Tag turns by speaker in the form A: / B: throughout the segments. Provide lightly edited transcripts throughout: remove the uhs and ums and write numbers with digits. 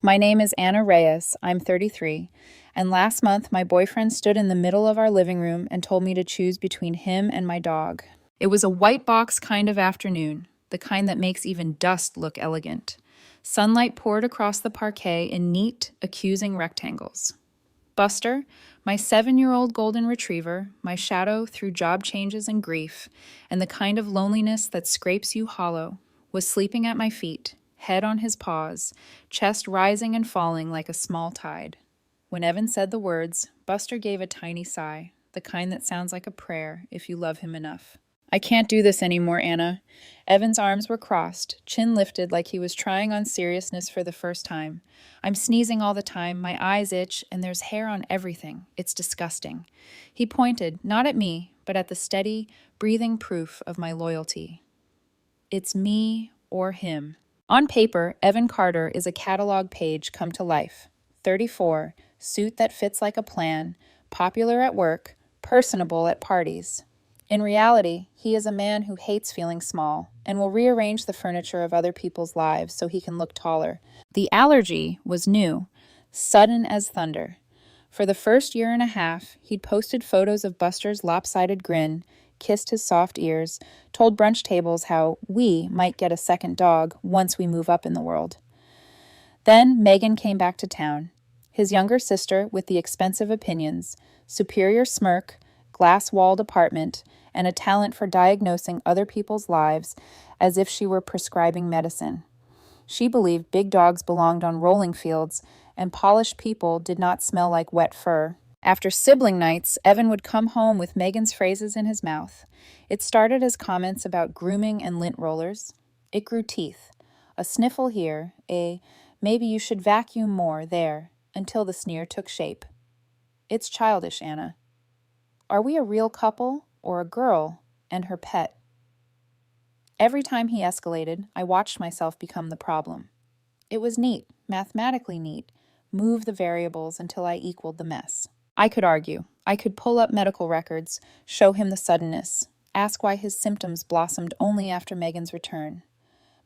A: My name is Anna Reyes. I'm 33. And last month, my boyfriend stood in the middle of our living room and told me to choose between him and my dog. It was a white box kind of afternoon, the kind that makes even dust look elegant. Sunlight poured across the parquet in neat, accusing rectangles. Buster, my 7-year-old golden retriever, my shadow through job changes and grief, and the kind of loneliness that scrapes you hollow, was sleeping at my feet, head on his paws, chest rising and falling like a small tide. When Evan said the words, Buster gave a tiny sigh, the kind that sounds like a prayer if you love him enough. I can't do this anymore, Anna. Evan's arms were crossed, chin lifted like he was trying on seriousness for the first time. I'm sneezing all the time, my eyes itch, and there's hair on everything. It's disgusting. He pointed, not at me, but at the steady, breathing proof of my loyalty. It's me or him. On paper, Evan Carter is a catalog page come to life. 34, suit that fits like a plan, popular at work, personable at parties. In reality, he is a man who hates feeling small and will rearrange the furniture of other people's lives so he can look taller. The allergy was new, sudden as thunder. For the first year and a half, he'd posted photos of Buster's lopsided grin, kissed his soft ears, told brunch tables how we might get a second dog once we move up in the world. Then Megan came back to town. His younger sister with the expensive opinions, superior smirk, glass-walled apartment, and a talent for diagnosing other people's lives as if she were prescribing medicine. She believed big dogs belonged on rolling fields and polished people did not smell like wet fur. After sibling nights, Evan would come home with Megan's phrases in his mouth. It started as comments about grooming and lint rollers. It grew teeth. A sniffle here, a maybe you should vacuum more there, until the sneer took shape. It's childish, Anna. Are we a real couple or a girl and her pet? Every time he escalated, I watched myself become the problem. It was neat, mathematically neat, move the variables until I equaled the mess. I could argue. I could pull up medical records, show him the suddenness, ask why his symptoms blossomed only after Megan's return.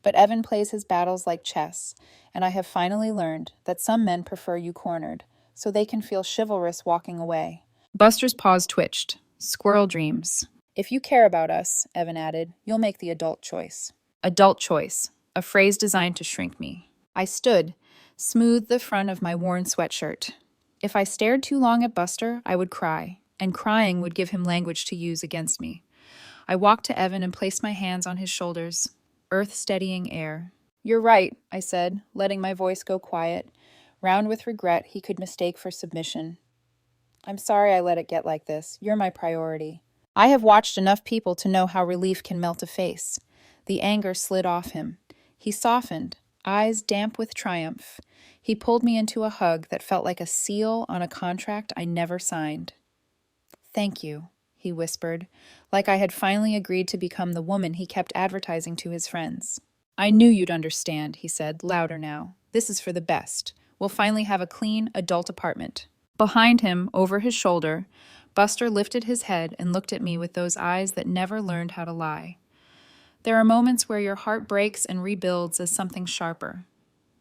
A: But Evan plays his battles like chess, and I have finally learned that some men prefer you cornered, so they can feel chivalrous walking away. Buster's paws twitched. Squirrel dreams. If you care about us, Evan added, you'll make the adult choice. Adult choice, a phrase designed to shrink me. I stood, smoothed the front of my worn sweatshirt. If I stared too long at Buster, I would cry, and crying would give him language to use against me. I walked to Evan and placed my hands on his shoulders, earth-steadying air. You're right, I said, letting my voice go quiet, round with regret he could mistake for submission. I'm sorry I let it get like this. You're my priority. I have watched enough people to know how relief can melt a face. The anger slid off him. He softened, eyes damp with triumph. He pulled me into a hug that felt like a seal on a contract I never signed. Thank you, he whispered, like I had finally agreed to become the woman he kept advertising to his friends. I knew you'd understand, he said, louder now. This is for the best. We'll finally have a clean, adult apartment. Behind him, over his shoulder, Buster lifted his head and looked at me with those eyes that never learned how to lie. There are moments where your heart breaks and rebuilds as something sharper.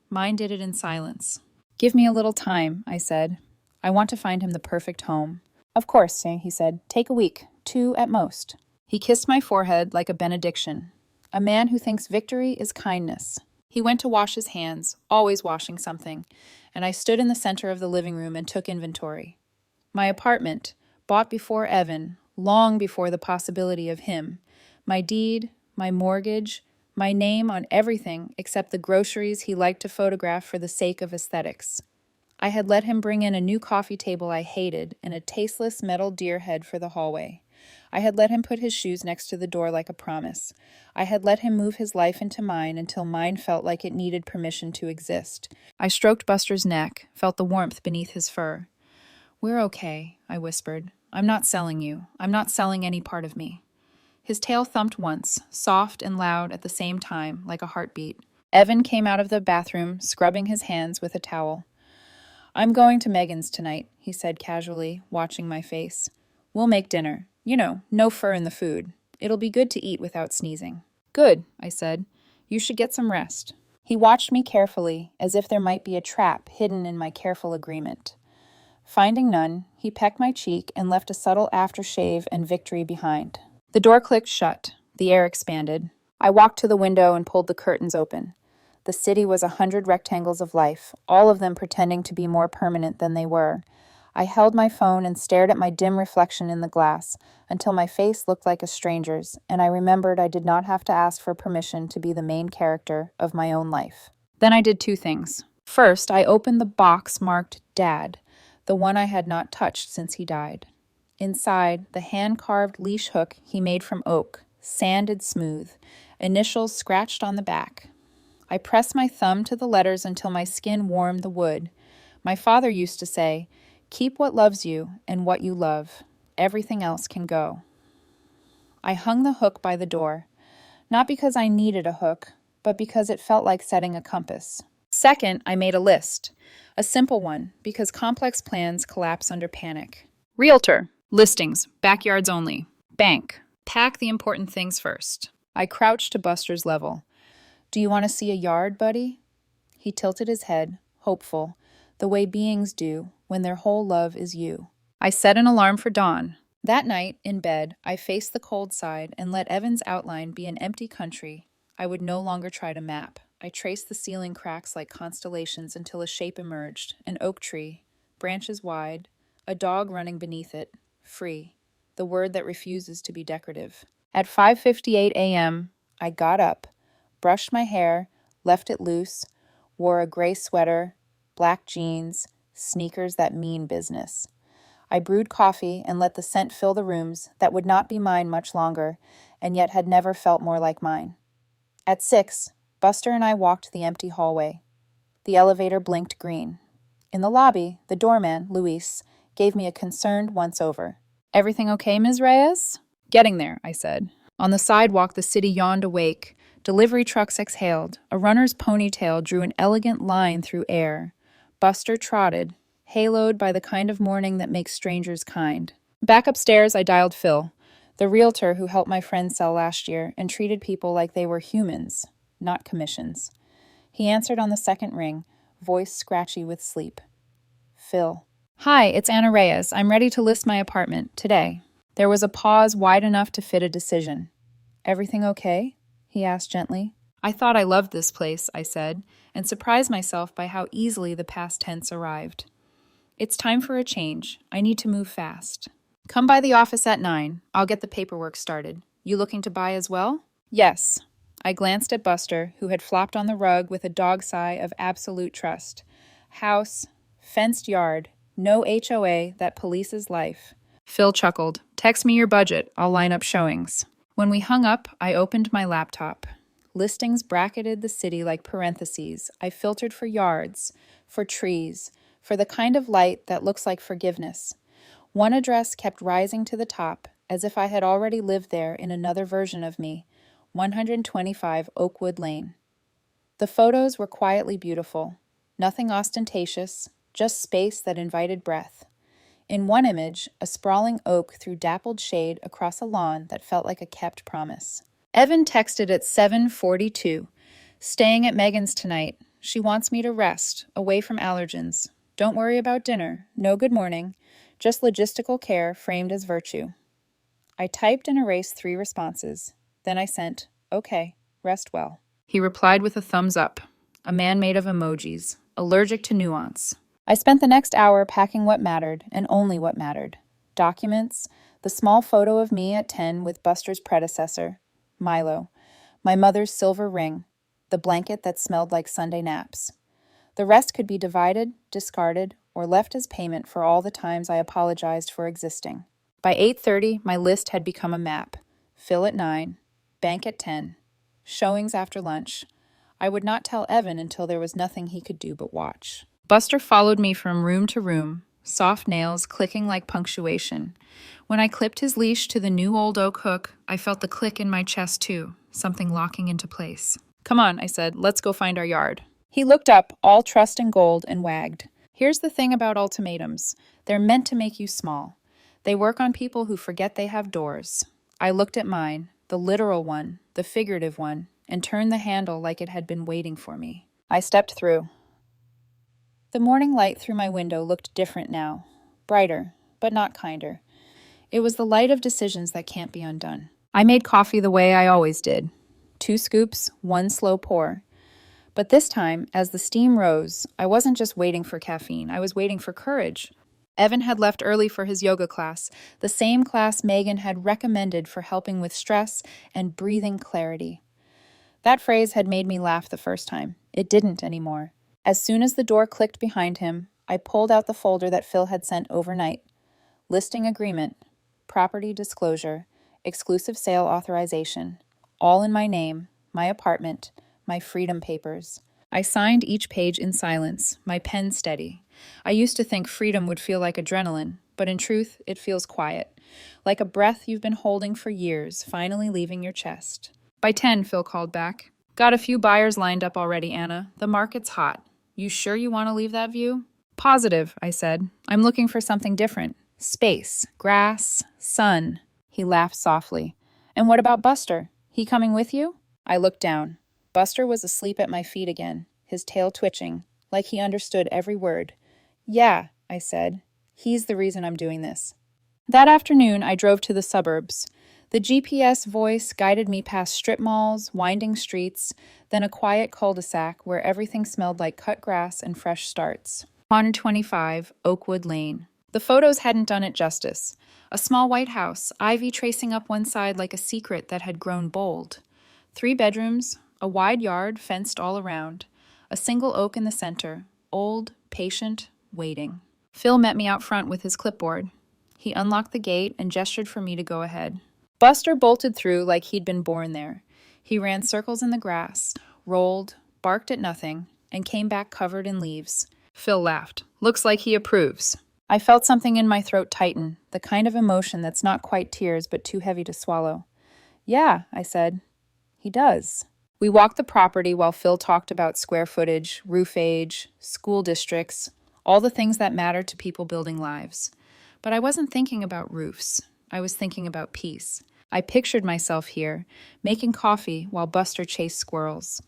A: Mine did it in silence. Give me a little time, I said. I want to find him the perfect home. Of course, he said. Take a week, 2 at most. He kissed my forehead like a benediction. A man who thinks victory is kindness. He went to wash his hands, always washing something, and I stood in the center of the living room and took inventory. My apartment, bought before Evan, long before the possibility of him, my deed, my mortgage, my name on everything except the groceries he liked to photograph for the sake of aesthetics. I had let him bring in a new coffee table I hated and a tasteless metal deer head for the hallway. I had let him put his shoes next to the door like a promise. I had let him move his life into mine until mine felt like it needed permission to exist. I stroked Buster's neck, felt the warmth beneath his fur. We're okay, I whispered. I'm not selling you. I'm not selling any part of me. His tail thumped once, soft and loud at the same time, like a heartbeat. Evan came out of the bathroom, scrubbing his hands with a towel. I'm going to Megan's tonight, he said casually, watching my face. We'll make dinner. You know, no fur in the food. It'll be good to eat without sneezing. Good, I said. You should get some rest. He watched me carefully, as if there might be a trap hidden in my careful agreement. Finding none, he pecked my cheek and left a subtle aftershave and victory behind. The door clicked shut. The air expanded. I walked to the window and pulled the curtains open. The city was 100 rectangles of life, all of them pretending to be more permanent than they were. I held my phone and stared at my dim reflection in the glass until my face looked like a stranger's, and I remembered I did not have to ask for permission to be the main character of my own life. Then I did two things. First, I opened the box marked Dad, the one I had not touched since he died. Inside, the hand-carved leash hook he made from oak, sanded smooth, initials scratched on the back. I pressed my thumb to the letters until my skin warmed the wood. My father used to say, "Keep what loves you and what you love. Everything else can go." I hung the hook by the door, not because I needed a hook, but because it felt like setting a compass. Second, I made a list. A simple one, because complex plans collapse under panic. Realtor. Listings. Backyards only. Bank. Pack the important things first. I crouched to Buster's level. "Do you want to see a yard, buddy?" He tilted his head, hopeful, the way beings do when their whole love is you. I set an alarm for dawn. That night, in bed, I faced the cold side and let Evan's outline be an empty country I would no longer try to map. I traced the ceiling cracks like constellations until a shape emerged, an oak tree, branches wide, a dog running beneath it, free, the word that refuses to be decorative. At 5:58 a.m., I got up, brushed my hair, left it loose, wore a gray sweater, black jeans, sneakers that mean business. I brewed coffee and let the scent fill the rooms that would not be mine much longer, and yet had never felt more like mine. At 6, Buster and I walked the empty hallway. The elevator blinked green. In the lobby, the doorman, Luis, gave me a concerned once-over. "Everything okay, Ms. Reyes?" "Getting there," I said. On the sidewalk, the city yawned awake. Delivery trucks exhaled. A runner's ponytail drew an elegant line through air. Buster trotted, haloed by the kind of morning that makes strangers kind. Back upstairs, I dialed Phil, the realtor who helped my friend sell last year and treated people like they were humans, not commissions. He answered on the second ring, voice scratchy with sleep. "Phil." "Hi, it's Anna Reyes. I'm ready to list my apartment, today." There was a pause wide enough to fit a decision. "Everything okay?" he asked gently. "I thought I loved this place," I said, and surprised myself by how easily the past tense arrived. "It's time for a change. I need to move fast." "Come by the office at 9. I'll get the paperwork started. You looking to buy as well?" "Yes." I glanced at Buster, who had flopped on the rug with a dog sigh of absolute trust. House, fenced yard, no HOA that polices life. Phil chuckled. "Text me your budget. I'll line up showings." When we hung up, I opened my laptop. Listings bracketed the city like parentheses. I filtered for yards, for trees, for the kind of light that looks like forgiveness. One address kept rising to the top, as if I had already lived there in another version of me, 125 Oakwood Lane. The photos were quietly beautiful. Nothing ostentatious, just space that invited breath. In one image, a sprawling oak threw dappled shade across a lawn that felt like a kept promise. Evan texted at 7:42. "Staying at Megan's tonight. She wants me to rest, away from allergens. Don't worry about dinner. No good morning. Just logistical care framed as virtue." I typed and erased 3 responses. Then I sent, "Okay, rest well." He replied with a thumbs up, a man made of emojis, allergic to nuance. I spent the next hour packing what mattered, and only what mattered. Documents, the small photo of me at 10 with Buster's predecessor, Milo, my mother's silver ring, the blanket that smelled like Sunday naps. The rest could be divided, discarded, or left as payment for all the times I apologized for existing. By 8:30, my list had become a map. Phil at 9, bank at 10, showings after lunch. I would not tell Evan until there was nothing he could do but watch. Buster followed me from room to room, soft nails clicking like punctuation. When I clipped his leash to the new old oak hook, I felt the click in my chest too, something locking into place. "Come on," I said, "let's go find our yard." He looked up, all trust and gold, and wagged. "Here's the thing about ultimatums. They're meant to make you small. They work on people who forget they have doors." I looked at mine, the literal one, the figurative one, and turned the handle like it had been waiting for me. I stepped through. The morning light through my window looked different now, brighter, but not kinder. It was the light of decisions that can't be undone. I made coffee the way I always did. 2 scoops, 1 slow pour. But this time, as the steam rose, I wasn't just waiting for caffeine, I was waiting for courage. Evan had left early for his yoga class, the same class Megan had recommended for helping with stress and breathing clarity. That phrase had made me laugh the first time. It didn't anymore. As soon as the door clicked behind him, I pulled out the folder that Phil had sent overnight. Listing agreement, property disclosure, exclusive sale authorization, all in my name, my apartment, my freedom papers. I signed each page in silence, my pen steady. I used to think freedom would feel like adrenaline, but in truth, it feels quiet, like a breath you've been holding for years, finally leaving your chest. By 10, Phil called back. Got a few buyers lined up already, Anna. The market's hot. You sure you want to leave that view? Positive, I said. I'm looking for something different. Space, grass, sun. He laughed softly. And what about Buster? He coming with you? I looked down. Buster was asleep at my feet again, his tail twitching, like he understood every word. Yeah, I said. He's the reason I'm doing this. That afternoon, I drove to the suburbs. The GPS voice guided me past strip malls, winding streets, then a quiet cul-de-sac where everything smelled like cut grass and fresh starts. 125 Oakwood Lane. The photos hadn't done it justice. A small white house, ivy tracing up one side like a secret that had grown bold. 3 bedrooms, a wide yard fenced all around, a single oak in the center, old, patient, waiting. Phil met me out front with his clipboard. He unlocked the gate and gestured for me to go ahead. Buster bolted through like he'd been born there. He ran circles in the grass, rolled, barked at nothing, and came back covered in leaves. Phil laughed. Looks like he approves. I felt something in my throat tighten, the kind of emotion that's not quite tears but too heavy to swallow. Yeah, I said. He does. We walked the property while Phil talked about square footage, roof age, school districts, all the things that matter to people building lives. But I wasn't thinking about roofs. I was thinking about peace. I pictured myself here, making coffee while Buster chased squirrels.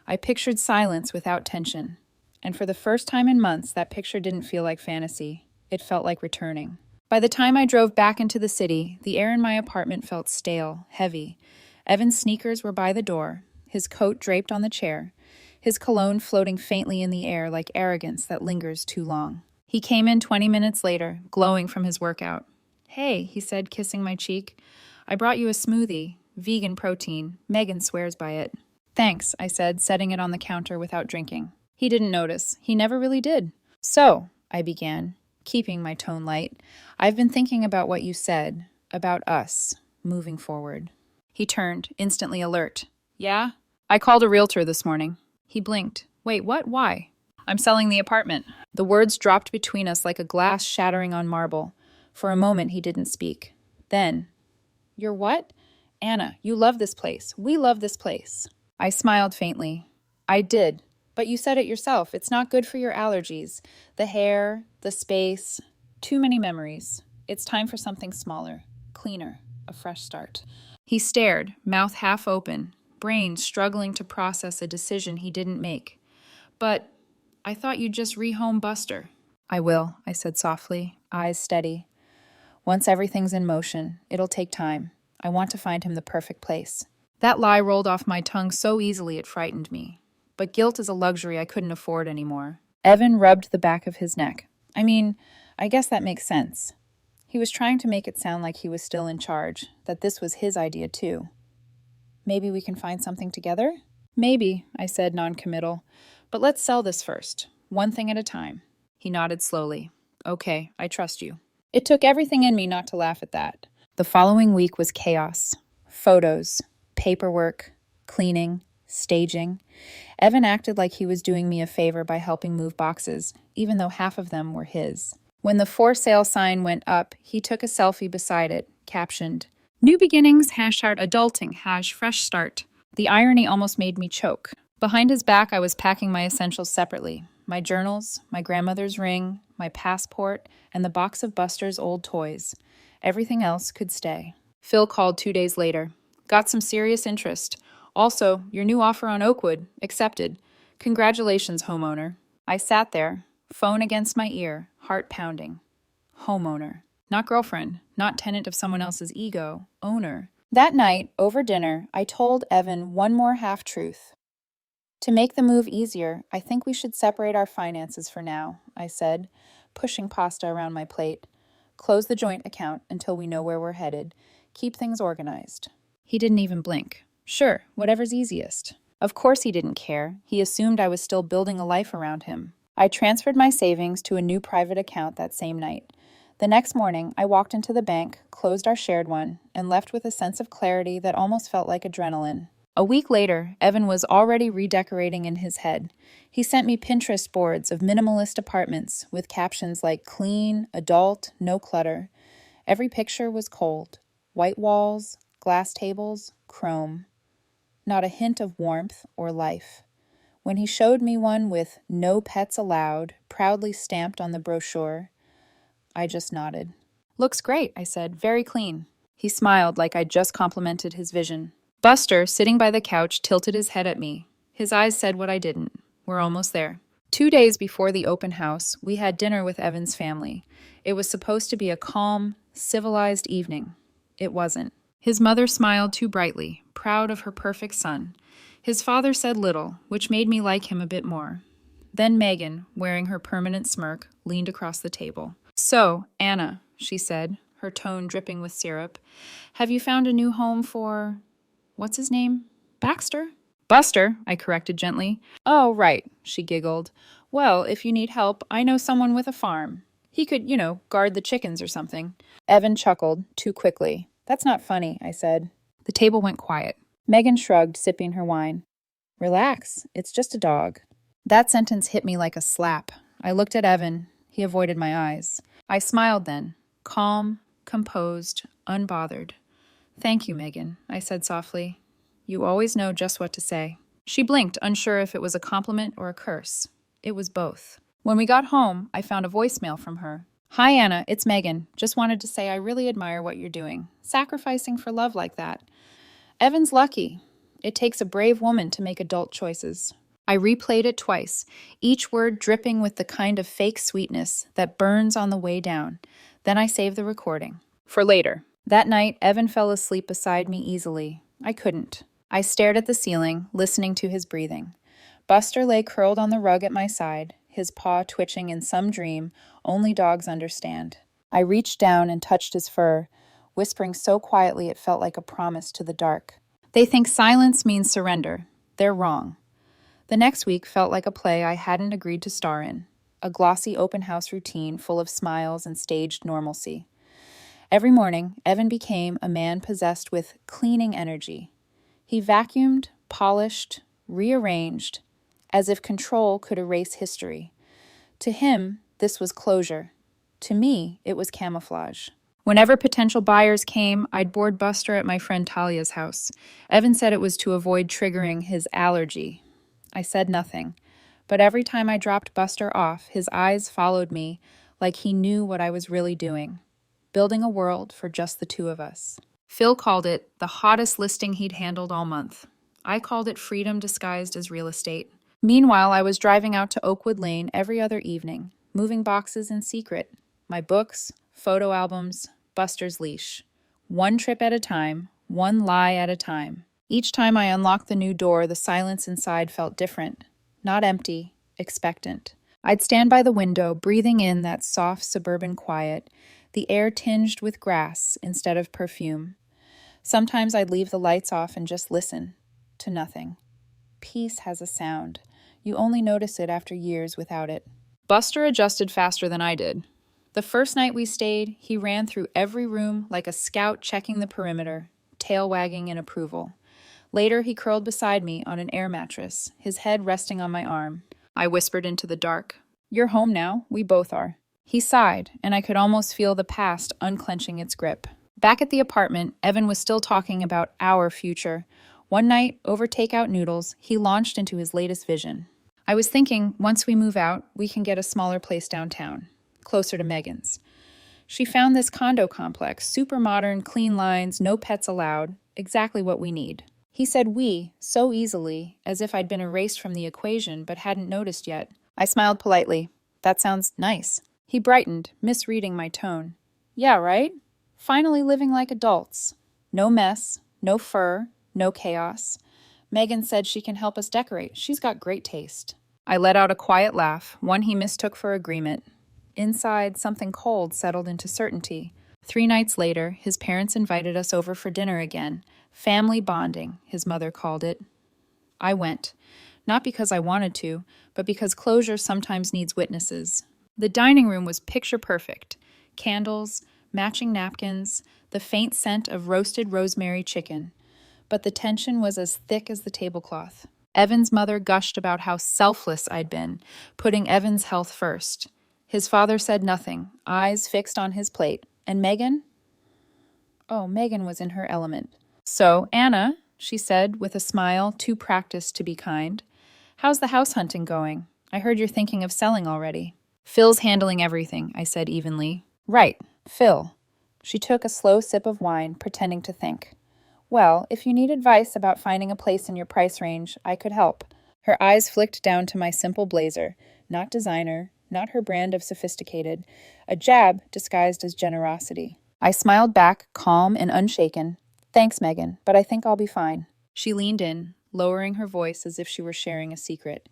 A: I pictured silence without tension. And for the first time in months, that picture didn't feel like fantasy. It felt like returning. By the time I drove back into the city, the air in my apartment felt stale, heavy. Evan's sneakers were by the door, his coat draped on the chair, his cologne floating faintly in the air like arrogance that lingers too long. He came in 20 minutes later, glowing from his workout. Hey, he said, kissing my cheek. I brought you a smoothie, vegan protein. Megan swears by it. Thanks, I said, setting it on the counter without drinking. He didn't notice. He never really did. So, I began, keeping my tone light, I've been thinking about what you said, about us, moving forward. He turned, instantly alert. Yeah? I called a realtor this morning. He blinked. Wait, what? Why? I'm selling the apartment. The words dropped between us like a glass shattering on marble. For a moment, he didn't speak. Then, you're what? Anna, you love this place. We love this place. I smiled faintly. I did. But you said it yourself. It's not good for your allergies. The hair, the space, too many memories. It's time for something smaller, cleaner, a fresh start. He stared, mouth half open, brain struggling to process a decision he didn't make. But I thought you'd just rehome Buster. I will, I said softly, eyes steady. Once everything's in motion, it'll take time. I want to find him the perfect place. That lie rolled off my tongue so easily it frightened me. But guilt is a luxury I couldn't afford anymore. Evan rubbed the back of his neck. I guess that makes sense. He was trying to make it sound like he was still in charge, that this was his idea too. Maybe we can find something together? Maybe, I said, non-committal. But let's sell this first, one thing at a time. He nodded slowly. Okay, I trust you. It took everything in me not to laugh at that. The following week was chaos. Photos, paperwork, cleaning, staging. Evan acted like he was doing me a favor by helping move boxes, even though half of them were his. When the for sale sign went up, he took a selfie beside it, captioned, New beginnings, #adulting, #fresh start. The irony almost made me choke. Behind his back, I was packing my essentials separately. My journals, my grandmother's ring, my passport, and the box of Buster's old toys. Everything else could stay. Phil called 2 days later. Got some serious interest. Also, your new offer on Oakwood, accepted. Congratulations, homeowner. I sat there, phone against my ear, heart pounding. Homeowner. Not girlfriend, not tenant of someone else's ego, owner. That night, over dinner, I told Evan one more half-truth. To make the move easier, I think we should separate our finances for now, I said, pushing pasta around my plate. Close the joint account until we know where we're headed. Keep things organized. He didn't even blink. Sure, whatever's easiest. Of course he didn't care. He assumed I was still building a life around him. I transferred my savings to a new private account that same night. The next morning, I walked into the bank, closed our shared one, and left with a sense of clarity that almost felt like adrenaline. A week later, Evan was already redecorating in his head. He sent me Pinterest boards of minimalist apartments with captions like clean, adult, no clutter. Every picture was cold. White walls, glass tables, chrome. Not a hint of warmth or life. When he showed me one with "No Pets Allowed" proudly stamped on the brochure, I just nodded. Looks great, I said, very clean. He smiled like I'd just complimented his vision. Buster, sitting by the couch, tilted his head at me. His eyes said what I didn't. We're almost there. 2 days before the open house, we had dinner with Evan's family. It was supposed to be a calm, civilized evening. It wasn't. His mother smiled too brightly, proud of her perfect son. His father said little, which made me like him a bit more. Then Megan, wearing her permanent smirk, leaned across the table. So, Anna, she said, her tone dripping with syrup, have you found a new home for... what's his name? Baxter? Buster, I corrected gently. Oh, right, she giggled. Well, if you need help, I know someone with a farm. He could, guard the chickens or something. Evan chuckled, too quickly. That's not funny, I said. The table went quiet. Megan shrugged, sipping her wine. Relax, it's just a dog. That sentence hit me like a slap. I looked at Evan. He avoided my eyes. I smiled then, calm, composed, unbothered. Thank you, Megan, I said softly. You always know just what to say. She blinked, unsure if it was a compliment or a curse. It was both. When we got home, I found a voicemail from her. Hi, Anna, it's Megan. Just wanted to say I really admire what you're doing. Sacrificing for love like that. Evan's lucky. It takes a brave woman to make adult choices. I replayed it twice, each word dripping with the kind of fake sweetness that burns on the way down. Then I saved the recording. For later. That night, Evan fell asleep beside me easily. I couldn't. I stared at the ceiling, listening to his breathing. Buster lay curled on the rug at my side, his paw twitching in some dream only dogs understand. I reached down and touched his fur, whispering so quietly it felt like a promise to the dark. They think silence means surrender. They're wrong. The next week felt like a play I hadn't agreed to star in, a glossy open house routine full of smiles and staged normalcy. Every morning, Evan became a man possessed with cleaning energy. He vacuumed, polished, rearranged, as if control could erase history. To him, this was closure. To me, it was camouflage. Whenever potential buyers came, I'd board Buster at my friend Talia's house. Evan said it was to avoid triggering his allergy. I said nothing, but every time I dropped Buster off, his eyes followed me like he knew what I was really doing. Building a world for just the two of us. Phil called it the hottest listing he'd handled all month. I called it freedom disguised as real estate. Meanwhile, I was driving out to Oakwood Lane every other evening, moving boxes in secret. My books, photo albums, Buster's leash. One trip at a time, one lie at a time. Each time I unlocked the new door, the silence inside felt different. Not empty, expectant. I'd stand by the window, breathing in that soft suburban quiet, the air tinged with grass instead of perfume. Sometimes I'd leave the lights off and just listen to nothing. Peace has a sound. You only notice it after years without it. Buster adjusted faster than I did. The first night we stayed, he ran through every room like a scout checking the perimeter, tail wagging in approval. Later, he curled beside me on an air mattress, his head resting on my arm. I whispered into the dark, "You're home now, we both are." He sighed, and I could almost feel the past unclenching its grip. Back at the apartment, Evan was still talking about our future. One night, over takeout noodles, he launched into his latest vision. I was thinking, once we move out, we can get a smaller place downtown, closer to Megan's. She found this condo complex, super modern, clean lines, no pets allowed, exactly what we need. He said we, so easily, as if I'd been erased from the equation but hadn't noticed yet. I smiled politely. That sounds nice. He brightened, misreading my tone. Yeah, right? Finally living like adults. No mess, no fur, no chaos. Megan said she can help us decorate. She's got great taste. I let out a quiet laugh, one he mistook for agreement. Inside, something cold settled into certainty. 3 nights later, his parents invited us over for dinner again. Family bonding, his mother called it. I went. Not because I wanted to, but because closure sometimes needs witnesses. The dining room was picture perfect. Candles, matching napkins, the faint scent of roasted rosemary chicken. But the tension was as thick as the tablecloth. Evan's mother gushed about how selfless I'd been, putting Evan's health first. His father said nothing, eyes fixed on his plate. And Megan? Oh, Megan was in her element. So, Anna, she said, with a smile too practiced to be kind, how's the house hunting going? I heard you're thinking of selling already. Phil's handling everything, I said evenly. Right, Phil. She took a slow sip of wine, pretending to think. Well, if you need advice about finding a place in your price range, I could help. Her eyes flicked down to my simple blazer, not designer, not her brand of sophisticated, a jab disguised as generosity. I smiled back, calm and unshaken. Thanks, Megan, but I think I'll be fine. She leaned in, lowering her voice as if she were sharing a secret.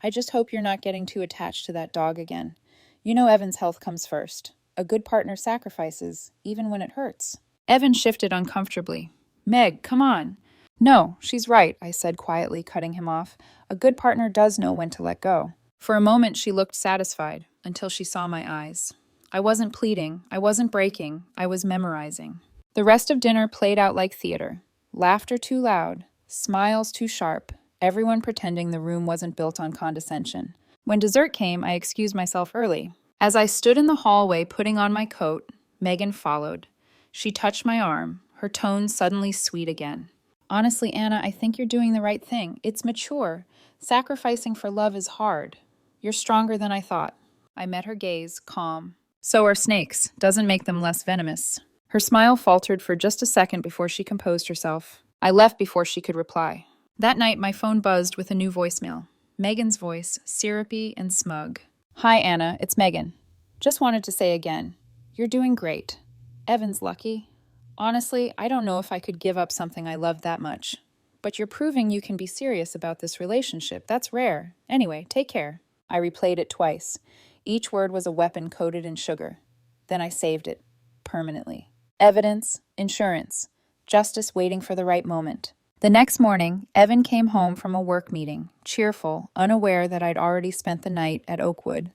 A: I just hope you're not getting too attached to that dog again. You know Evan's health comes first. A good partner sacrifices, even when it hurts. Evan shifted uncomfortably. Meg, come on. No, she's right, I said quietly, cutting him off. A good partner does know when to let go. For a moment she looked satisfied, until she saw my eyes. I wasn't pleading, I wasn't breaking, I was memorizing. The rest of dinner played out like theater. Laughter too loud, smiles too sharp, everyone pretending the room wasn't built on condescension. When dessert came, I excused myself early. As I stood in the hallway putting on my coat, Megan followed. She touched my arm, her tone suddenly sweet again. Honestly, Anna, I think you're doing the right thing. It's mature. Sacrificing for love is hard. You're stronger than I thought. I met her gaze, calm. So are snakes. Doesn't make them less venomous. Her smile faltered for just a second before she composed herself. I left before she could reply. That night, my phone buzzed with a new voicemail. Megan's voice, syrupy and smug. Hi, Anna. It's Megan. Just wanted to say again, you're doing great. Evan's lucky. Honestly, I don't know if I could give up something I loved that much. But you're proving you can be serious about this relationship. That's rare. Anyway, take care. I replayed it twice. Each word was a weapon coated in sugar. Then I saved it. Permanently. Evidence, insurance, justice waiting for the right moment. The next morning, Evan came home from a work meeting, cheerful, unaware that I'd already spent the night at Oakwood.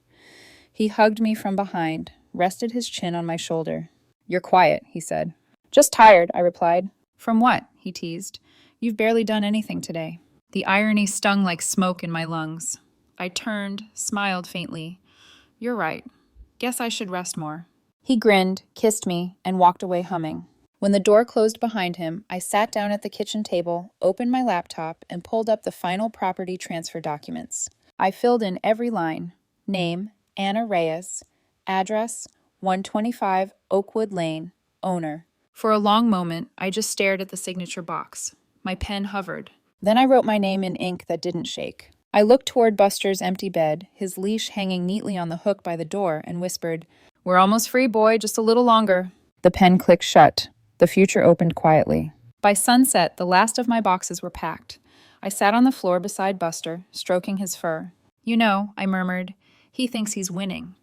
A: He hugged me from behind, rested his chin on my shoulder. You're quiet, he said. Just tired, I replied. From what? He teased. You've barely done anything today. The irony stung like smoke in my lungs. I turned, smiled faintly. You're right. Guess I should rest more. He grinned, kissed me, and walked away humming. When the door closed behind him, I sat down at the kitchen table, opened my laptop, and pulled up the final property transfer documents. I filled in every line. Name, Anna Reyes. Address, 125 Oakwood Lane. Owner. For a long moment, I just stared at the signature box. My pen hovered. Then I wrote my name in ink that didn't shake. I looked toward Buster's empty bed, his leash hanging neatly on the hook by the door, and whispered, We're almost free, boy, just a little longer. The pen clicked shut. The future opened quietly. By sunset, the last of my boxes were packed. I sat on the floor beside Buster, stroking his fur. You know, I murmured, he thinks he's winning.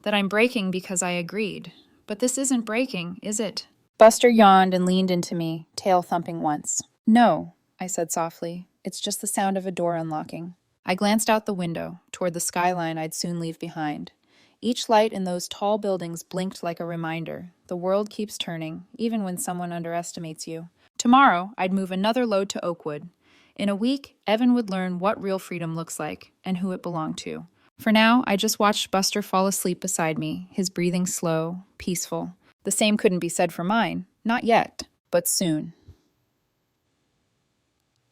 A: That I'm breaking because I agreed. But this isn't breaking, is it? Buster yawned and leaned into me, tail thumping once. No, I said softly. It's just the sound of a door unlocking. I glanced out the window, toward the skyline I'd soon leave behind. Each light in those tall buildings blinked like a reminder. The world keeps turning, even when someone underestimates you. Tomorrow, I'd move another load to Oakwood. In a week, Evan would learn what real freedom looks like, and who it belonged to. For now, I just watched Buster fall asleep beside me, his breathing slow, peaceful. The same couldn't be said for mine. Not yet, but soon.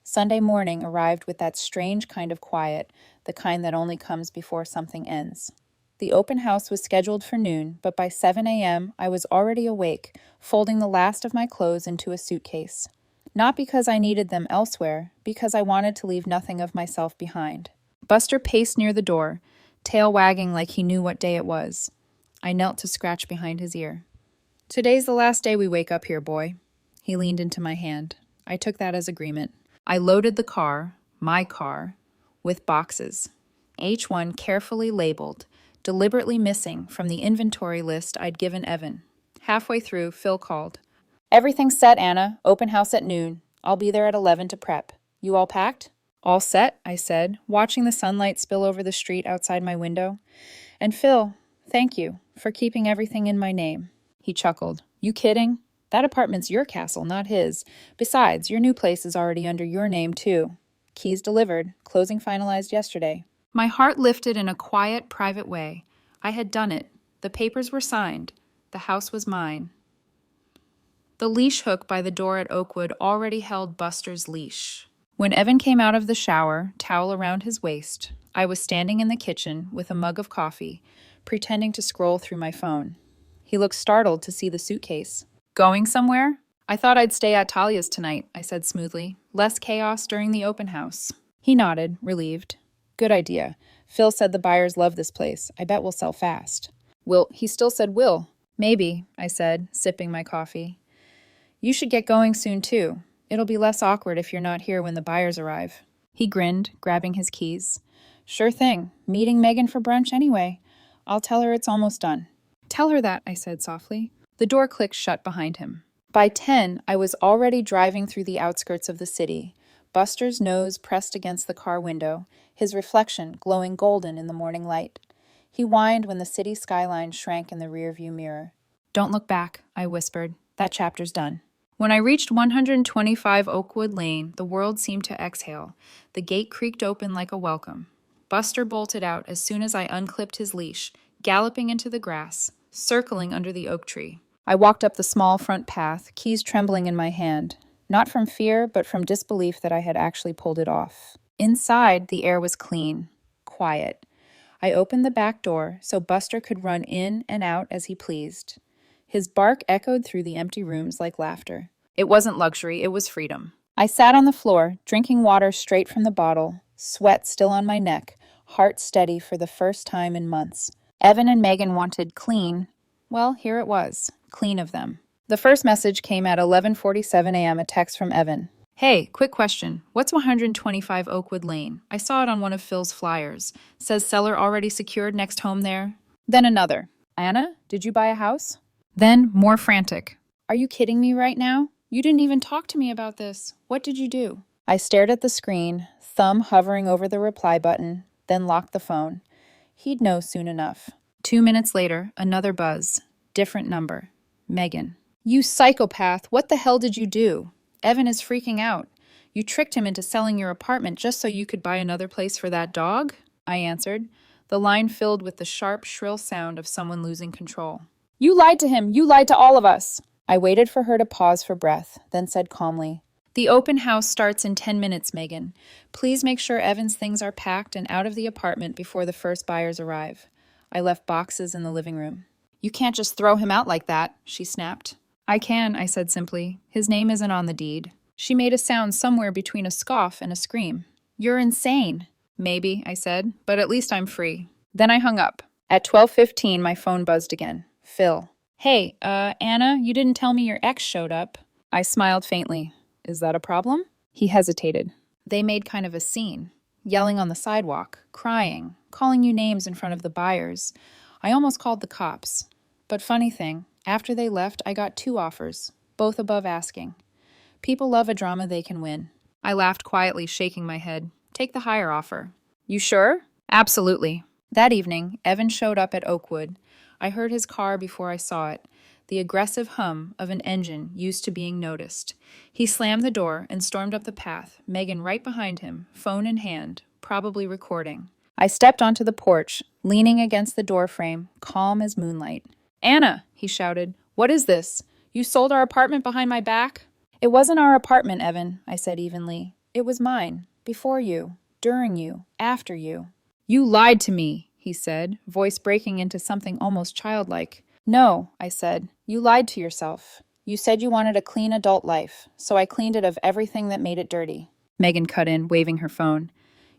A: Sunday morning arrived with that strange kind of quiet, the kind that only comes before something ends. The open house was scheduled for noon, but by 7 a.m. I was already awake, folding the last of my clothes into a suitcase. Not because I needed them elsewhere, because I wanted to leave nothing of myself behind. Buster paced near the door, tail wagging like he knew what day it was. I knelt to scratch behind his ear. "Today's the last day we wake up here, boy." He leaned into my hand. I took that as agreement. I loaded the car, my car, with boxes, each one carefully labeled, deliberately missing from the inventory list I'd given Evan. Halfway through, Phil called. "Everything's set, Anna. Open house at noon. I'll be there at 11 to prep. You all packed?" "All set," I said, watching the sunlight spill over the street outside my window. "And Phil, thank you for keeping everything in my name." He chuckled. "You kidding? That apartment's your castle, not his. Besides, your new place is already under your name, too. Keys delivered. Closing finalized yesterday." My heart lifted in a quiet, private way. I had done it. The papers were signed. The house was mine. The leash hook by the door at Oakwood already held Buster's leash. When Evan came out of the shower, towel around his waist, I was standing in the kitchen with a mug of coffee, pretending to scroll through my phone. He looked startled to see the suitcase. "Going somewhere?" "I thought I'd stay at Talia's tonight," I said smoothly. "Less chaos during the open house." He nodded, relieved. "Good idea. Phil said the buyers love this place. I bet we'll sell fast." He still said will." "Maybe," I said, sipping my coffee. "You should get going soon, too. It'll be less awkward if you're not here when the buyers arrive." He grinned, grabbing his keys. "Sure thing. Meeting Megan for brunch anyway. I'll tell her it's almost done." "Tell her that," I said softly. The door clicked shut behind him. By 10, I was already driving through the outskirts of the city, Buster's nose pressed against the car window, his reflection glowing golden in the morning light. He whined when the city skyline shrank in the rearview mirror. "Don't look back," I whispered. "That chapter's done." When I reached 125 Oakwood Lane, the world seemed to exhale. The gate creaked open like a welcome. Buster bolted out as soon as I unclipped his leash, galloping into the grass, circling under the oak tree. I walked up the small front path, keys trembling in my hand, not from fear, but from disbelief that I had actually pulled it off. Inside, the air was clean, quiet. I opened the back door so Buster could run in and out as he pleased. His bark echoed through the empty rooms like laughter. It wasn't luxury, it was freedom. I sat on the floor, drinking water straight from the bottle, sweat still on my neck, heart steady for the first time in months. Evan and Megan wanted clean. Well, here it was, clean of them. The first message came at 11:47 a.m., a text from Evan. "Hey, quick question. What's 125 Oakwood Lane? I saw it on one of Phil's flyers. Says seller already secured next home there." Then another. "Anna, did you buy a house?" Then more frantic. "Are you kidding me right now? You didn't even talk to me about this. What did you do?" I stared at the screen, thumb hovering over the reply button, then locked the phone. He'd know soon enough. 2 minutes later, another buzz. Different number. Megan. "You psychopath, what the hell did you do? Evan is freaking out. You tricked him into selling your apartment just so you could buy another place for that dog?" I answered, the line filled with the sharp, shrill sound of someone losing control. "You lied to him! You lied to all of us!" I waited for her to pause for breath, then said calmly, "The open house starts in 10 minutes, Megan. Please make sure Evan's things are packed and out of the apartment before the first buyers arrive." I left boxes in the living room. "You can't just throw him out like that," she snapped. "I can," I said simply. "His name isn't on the deed." She made a sound somewhere between a scoff and a scream. "You're insane." "Maybe," I said, "but at least I'm free." Then I hung up. At 12:15, my phone buzzed again. Phil. "Hey, Anna, you didn't tell me your ex showed up." I smiled faintly. "Is that a problem?" He hesitated. "They made kind of a scene. Yelling on the sidewalk, crying, calling you names in front of the buyers. I almost called the cops. But funny thing, after they left, I got 2 offers, both above asking. People love a drama they can win." I laughed quietly, shaking my head. "Take the higher offer." "You sure?" "Absolutely." That evening, Evan showed up at Oakwood. I heard his car before I saw it, the aggressive hum of an engine used to being noticed. He slammed the door and stormed up the path, Megan right behind him, phone in hand, probably recording. I stepped onto the porch, leaning against the doorframe, calm as moonlight. "Anna," he shouted, "what is this? You sold our apartment behind my back?" "It wasn't our apartment, Evan," I said evenly. "It was mine, before you, during you, after you." "You lied to me," he said, voice breaking into something almost childlike. "No," I said, "you lied to yourself. You said you wanted a clean adult life, so I cleaned it of everything that made it dirty. Megan cut in, waving her phone.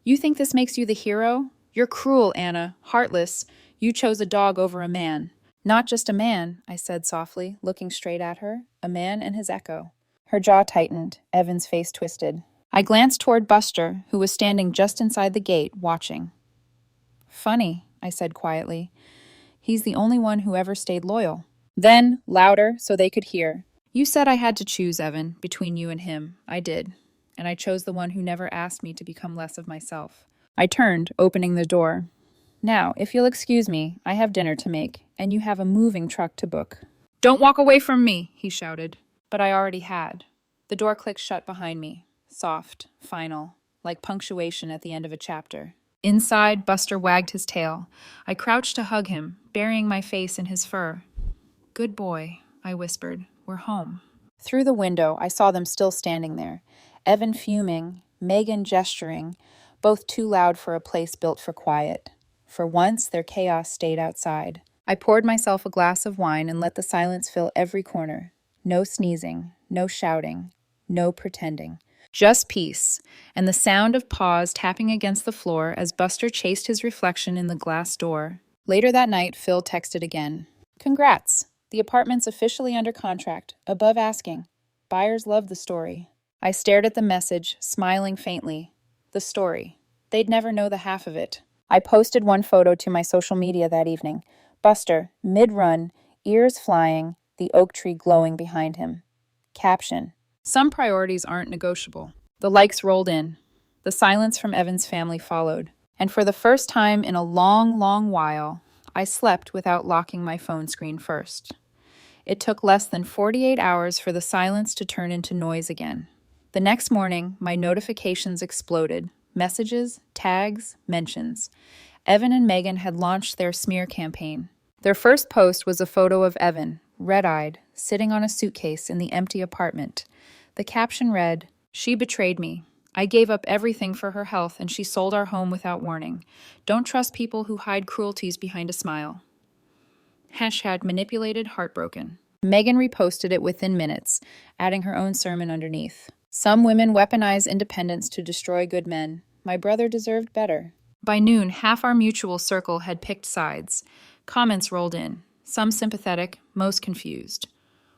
A: You think this makes you the hero? You're cruel, Anna, heartless. You chose a dog over a man. Not just a man, I said softly, looking straight at her. A man and his echo. Her jaw tightened, Evan's face twisted. I glanced toward Buster, who was standing just inside the gate, watching. Funny, I said quietly. He's the only one who ever stayed loyal. Then, louder, so they could hear. You said I had to choose, Evan, between you and him. I did. And I chose the one who never asked me to become less of myself. I turned, opening the door. Now, if you'll excuse me, I have dinner to make, and you have a moving truck to book. Don't walk away from me, he shouted. But I already had. The door clicked shut behind me. Soft, final, like punctuation at the end of a chapter. Inside, Buster wagged his tail. I crouched to hug him, burying my face in his fur. Good boy, I whispered. We're home. Through the window, I saw them still standing there. Evan fuming, Megan gesturing, both too loud for a place built for quiet. For once, their chaos stayed outside. I poured myself a glass of wine and let the silence fill every corner. No sneezing, no shouting, no pretending. Just peace, and the sound of paws tapping against the floor as Buster chased his reflection in the glass door. Later that night, Phil texted again. Congrats! The apartment's officially under contract, above asking. Buyers love the story. I stared at the message, smiling faintly. The story. They'd never know the half of it. I posted one photo to my social media that evening. Buster, mid-run, ears flying, the oak tree glowing behind him. Caption. Some priorities aren't negotiable. The likes rolled in. The silence from Evan's family followed. And for the first time in a long, long while, I slept without locking my phone screen first. It took less than 48 hours for the silence to turn into noise again. The next morning, my notifications exploded. Messages, tags, mentions. Evan and Megan had launched their smear campaign. Their first post was a photo of Evan, red-eyed, sitting on a suitcase in the empty apartment. The caption read, "She betrayed me. I gave up everything for her health and she sold our home without warning. Don't trust people who hide cruelties behind a smile." Hashtag manipulated, heartbroken. Megan reposted it within minutes, adding her own sermon underneath. Some women weaponize independence to destroy good men. My brother deserved better. By noon, half our mutual circle had picked sides. Comments rolled in, some sympathetic, most confused.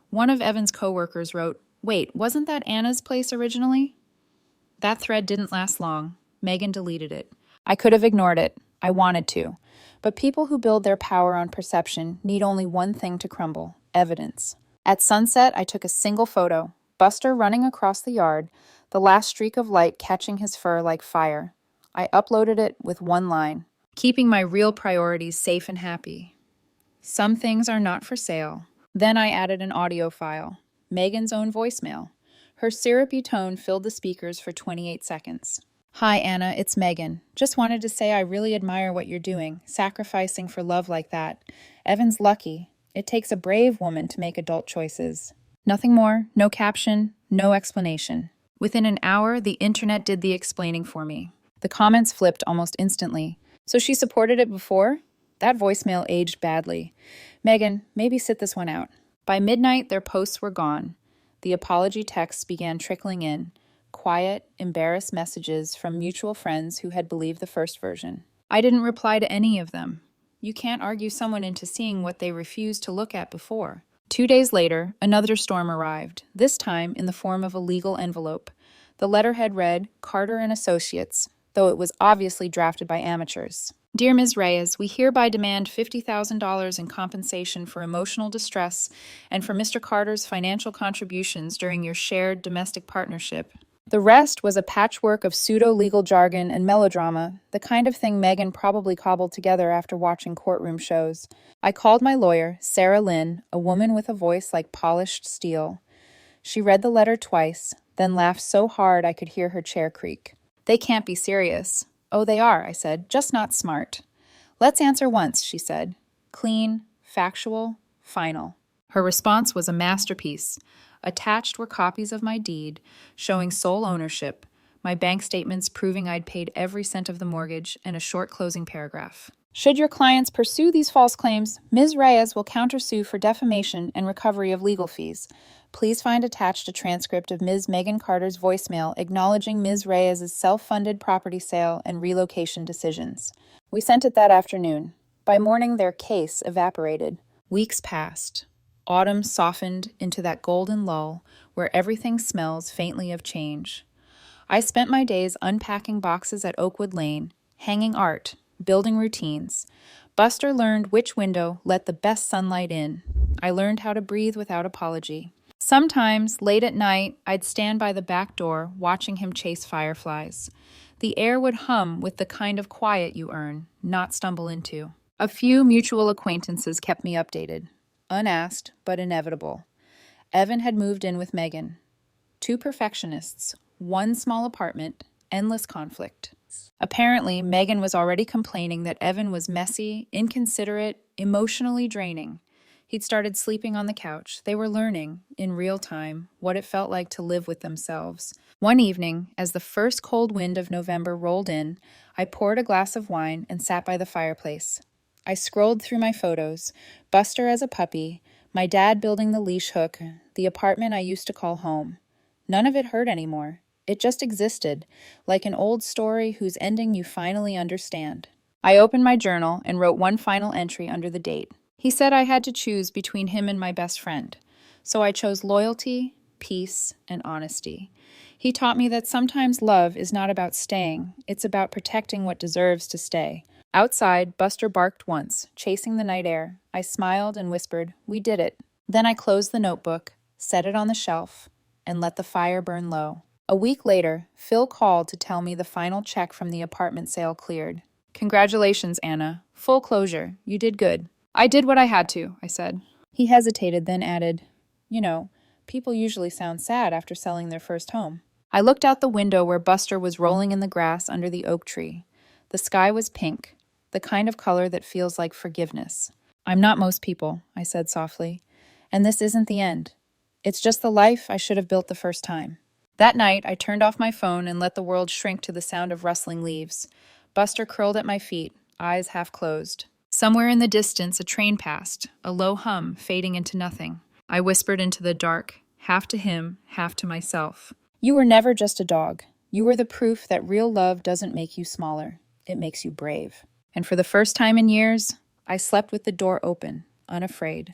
A: One of Evan's coworkers wrote, "Wait, wasn't that Anna's place originally?" That thread didn't last long. Megan deleted it. I could have ignored it. I wanted to. But people who build their power on perception need only one thing to crumble: evidence. At sunset, I took a single photo. Buster running across the yard, the last streak of light catching his fur like fire. I uploaded it with one line: keeping my real priorities safe and happy. Some things are not for sale. Then I added an audio file. Megan's own voicemail. Her syrupy tone filled the speakers for 28 seconds. "Hi, Anna, it's Megan. Just wanted to say I really admire what you're doing, sacrificing for love like that. Evan's lucky. It takes a brave woman to make adult choices." Nothing more, no caption, no explanation. Within an hour, the internet did the explaining for me. The comments flipped almost instantly. So she supported it before? That voicemail aged badly. "Megan, maybe sit this one out." By midnight, their posts were gone. The apology texts began trickling in. Quiet, embarrassed messages from mutual friends who had believed the first version. I didn't reply to any of them. You can't argue someone into seeing what they refused to look at before. 2 days later, another storm arrived, this time in the form of a legal envelope. The letterhead read, "Carter and Associates," though it was obviously drafted by amateurs. "Dear Ms. Reyes, we hereby demand $50,000 in compensation for emotional distress and for Mr. Carter's financial contributions during your shared domestic partnership." The rest was a patchwork of pseudo-legal jargon and melodrama, the kind of thing Megan probably cobbled together after watching courtroom shows. I called my lawyer, Sarah Lynn, a woman with a voice like polished steel. She read the letter twice, then laughed so hard I could hear her chair creak. "They can't be serious." "Oh, they are," I said, "just not smart." "Let's answer once," she said. Clean, factual, final. Her response was a masterpiece. Attached were copies of my deed, showing sole ownership, my bank statements proving I'd paid every cent of the mortgage, and a short closing paragraph. "Should your clients pursue these false claims, Ms. Reyes will countersue for defamation and recovery of legal fees. Please find attached a transcript of Ms. Megan Carter's voicemail acknowledging Ms. Reyes's self-funded property sale and relocation decisions. We sent it that afternoon. By morning, their case evaporated. Weeks passed. Autumn softened into that golden lull where everything smells faintly of change. I spent my days unpacking boxes at Oakwood Lane, hanging art, building routines. Buster learned which window let the best sunlight in. I learned how to breathe without apology. Sometimes, late at night, I'd stand by the back door watching him chase fireflies. The air would hum with the kind of quiet you earn, not stumble into. A few mutual acquaintances kept me updated. Unasked, but inevitable. Evan had moved in with Megan. Two perfectionists, one small apartment, endless conflict. Apparently, Megan was already complaining that Evan was messy, inconsiderate, emotionally draining. He'd started sleeping on the couch. They were learning, in real time, what it felt like to live with themselves. One evening, as the first cold wind of November rolled in, I poured a glass of wine and sat by the fireplace. I scrolled through my photos, Buster as a puppy, my dad building the leash hook, the apartment I used to call home. None of it hurt anymore. It just existed, like an old story whose ending you finally understand. I opened my journal and wrote one final entry under the date. He said I had to choose between him and my best friend, so I chose loyalty, peace, and honesty. He taught me that sometimes love is not about staying, it's about protecting what deserves to stay. Outside, Buster barked once, chasing the night air. I smiled and whispered, "We did it." Then I closed the notebook, set it on the shelf, and let the fire burn low. A week later, Phil called to tell me the final check from the apartment sale cleared. "Congratulations, Anna. Full closure. You did good." "I did what I had to," I said. He hesitated, then added, "You know, people usually sound sad after selling their first home." I looked out the window where Buster was rolling in the grass under the oak tree. The sky was pink, the kind of color that feels like forgiveness. "I'm not most people," I said softly, "and this isn't the end. It's just the life I should have built the first time." That night, I turned off my phone and let the world shrink to the sound of rustling leaves. Buster curled at my feet, eyes half closed. Somewhere in the distance, a train passed, a low hum fading into nothing. I whispered into the dark, half to him, half to myself. "You were never just a dog. You were the proof that real love doesn't make you smaller. It makes you brave." And for the first time in years, I slept with the door open, unafraid.